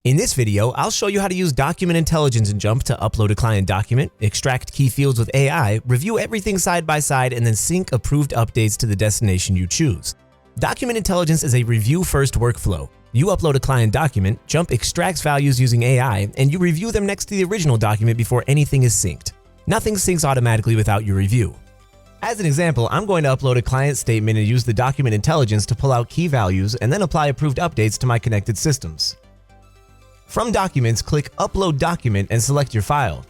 In this video, I'll show you how to use document intelligence in JUMP to upload a client document, extract key fields with AI, review everything side by side, and then sync approved updates to the destination you choose. Document intelligence is a review-first workflow. You upload a client document, JUMP extracts values using AI, and you review them next to the original document before anything is synced. Nothing syncs automatically without your review. As an example, I'm going to upload a client statement and use the document intelligence to pull out key values and then apply approved updates to my connected systems. From Documents, click Upload Document and select your file.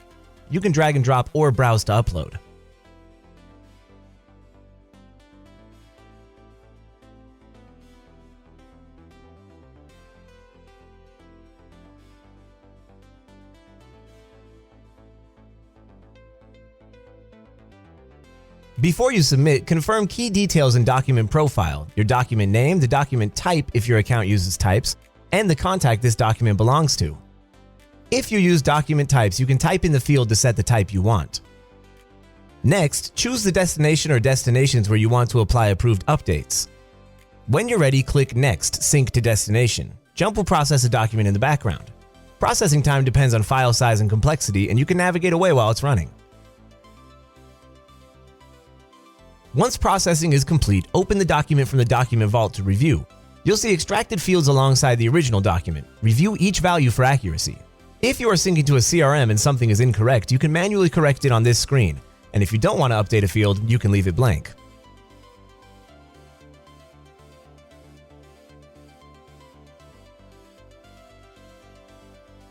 You can drag and drop or browse to upload. Before you submit, confirm key details in document profile, your document name, the document type if your account uses types, and the contact this document belongs to. If you use document types, you can type in the field to set the type you want. Next, choose the destination or destinations where you want to apply approved updates. When you're ready, click Next, Sync to Destination. JUMP will process a document in the background. Processing time depends on file size and complexity, and you can navigate away while it's running. Once processing is complete, open the document from the document vault to review. You'll see extracted fields alongside the original document. Review each value for accuracy. If you are syncing to a CRM and something is incorrect, you can manually correct it on this screen. And if you don't want to update a field, you can leave it blank.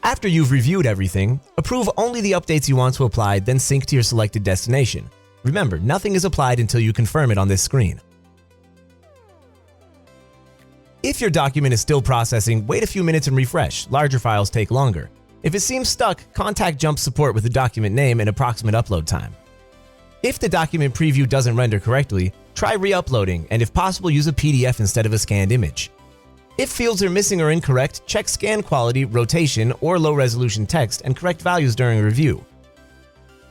After you've reviewed everything, approve only the updates you want to apply, then sync to your selected destination. Remember, nothing is applied until you confirm it on this screen. If your document is still processing, wait a few minutes and refresh. Larger files take longer. If it seems stuck, contact JUMP support with the document name and approximate upload time. If the document preview doesn't render correctly, try re-uploading, and if possible, use a PDF instead of a scanned image. If fields are missing or incorrect, check scan quality, rotation, or low-resolution text and correct values during review.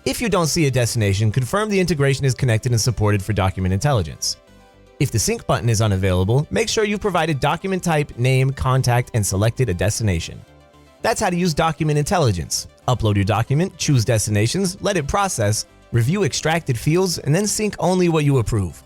If you don't see a destination, confirm the integration is connected and supported for document intelligence. If the sync button is unavailable, make sure you've provided document type, name, contact, and selected a destination. That's how to use document intelligence. Upload your document, choose destinations, let it process, review extracted fields, and then sync only what you approve.